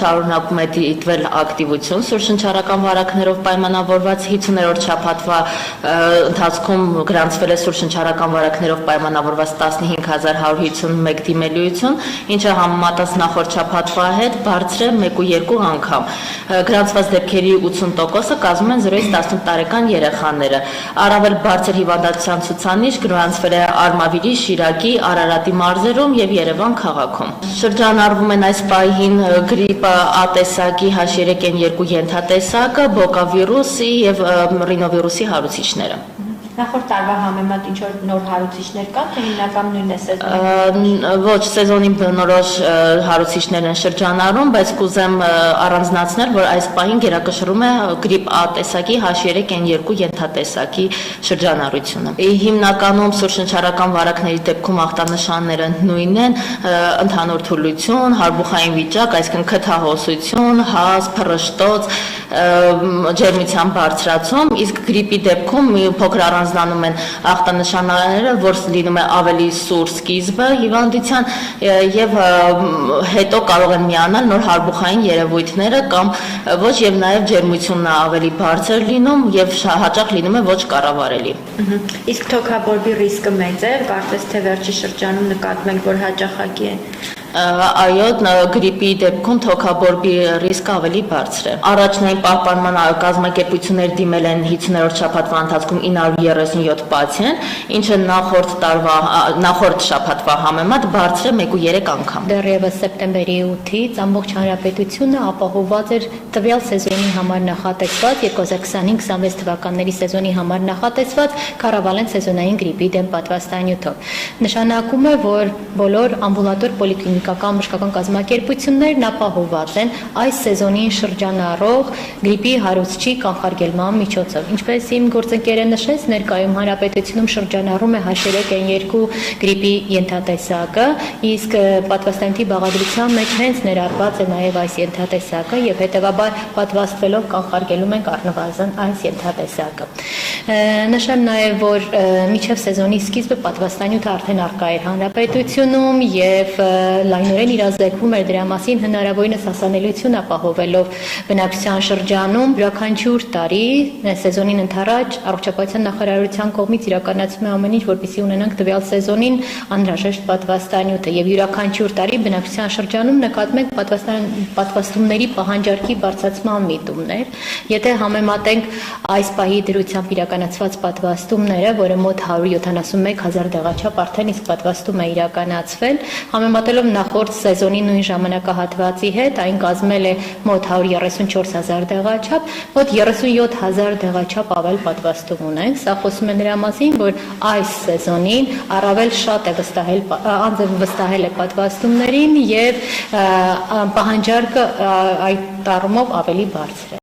շարունակում է դիտվել ակտիվություն սուրշնչառական վարակներով պայմանավորված 50-րդ շաբաթվա ընթացքում գրանցվել է սուրշնչառական վարակներով պայմանավորված 15151 դիմելիություն, ինչը համեմատած նախորդ շաբաթվա հետ բարձր է 1.2 անգամ։ Գրանցված դեպքերի 80%-ը կազմում են 0-ից 18 տարեկան երեխաները։ Առավել բարձր հիվանդության ցուցանիշ գրանցվել է Արմավիրի, Շիրակի, Արարատի մարզերում եւ Երևան քաղաքում։ Շրջանառվում են այս պահին գրիպ A տեսակի H3N2 ենթատեսակը, բոկավիրուսի եւ ռինովիրուսի հարուցիչները։ Նախորդ տարվա համեմատ ինչ որ նոր հարուցիչներ կան, թե հիմնական նույնն է սեզոնի։ Ոչ, սեզոնի բնորոշ հարուցիչներ են շրջանառում, բայց կուզեմ առանձնացնել, որ այս պահին գերակշռում է գրիպ A տեսակի H3N2 ենթատեսակի շրջանառությունը։ Հիմնականում սուրշնչառական վարակների դեպքում ախտանշանները նույնն են՝ ընդհանուր թուլություն, հարբուխային վիճակ, այսինքն քթահոսություն, հազ, փռշտոց, ջերմության բարձրացում, իսկ գրիպի դեպքում փոքր առանձնանում են ախտանշանները, որ լինում է ավելի սուր սկիզբը հիվանդության եւ հետո կարող են միանալ նոր հարբուխային երևույթները կամ ոչ եւ նաեւ ջերմությունն ավելի բարձր լինում եւ հաճախ լինում է ոչ կառավարելի։ Իսկ թոքաբորբի ռիսկը մեծ է, կարծես թե վերջի շրջանում նկատում ենք, որ հաճախակի է։ Այո, գրիպի դեպքում թոքաբորբի ռիսկը ավելի բարձր է։ Առաջնային պահպանման կազմակերպություններ դիմել են 50-րդ շաբաթվա ընթացքում 937 պացիենտ, ինչը նախորդ շաբաթվա համեմատ բարձր է 1.3 անգամ։ Դեռևս սեպտեմբերի 8-ից ամբողջ հանրապետությունը ապահովված էր տվյալ սեզոնի համար նախատեսված 2025-26 թվականների սեզոնի համար նախատեսված կառավարեն սեզոնային գրիպի դեմ պատվաստանյութով։ Նշանակում է, որ բոլոր ամբուլատոր պոլիկլինիկական բժշկական կազմակերպություններն ապահովված են այս սեզոնին շրջանառող գրիպի հարուցչի կանխարգելման միջոցով։ Ինչպես իմ գործընկերը նշեց, ներկայում հանրապետությունում շրջանառում է H3N2 գրիպի ենթատեսակը, իսկ պատվաստանյութի բաղադրության մեջ հենց ներառված է նաև այս ենթատեսակը եւ հետեւաբար պատվաստվելով կանխարգելում ենք առնվազն այս ենթատեսակը։ Նշեմ նաև, որ մինչև սեզոնի սկիզբը պատվաստանյութը արդեն առկա էր հանրապետությունում եւ լայնորեն իրազեկվում էր դրա մասին հնարավորինս հասանելիություն ապահովելով բնակչության շրջանում յուրաքանչյուր տարի սեզոնին ընդառաջ առողջապահության նախարարության կողմից իրականացվում է ամեն ինչ, որպեսզի ունենանք տվյալ սեզոնին անհրաժեշտ պատվաստանյութը եւ յուրաքանչյուր տարի բնակչության շրջանում նկատում ենք պատվաստումների պահանջարկի բարձրացման միտումներ։ Եթե համեմատենք այս պահի դրությամբ իրականացված պատվաստումները, որը մոտ 171,000 դեղաչափ արդեն իսկ պատվաստում է իրականացվել, համեմատելով նախորդ սեզոնի նույն ժամանակահատվածի հետ, այն կազմել է մոտ 134,000 դեղաչափ, մոտ 37,000 դեղաչափ ավել պատվաստում ունենք։ Սա խոսում է նրա մասին, որ այս սեզոնին առավել շատ է անձը վստահել է պատվաստումներին եւ պահանջարկը այդ առումով ավելի բարձր է։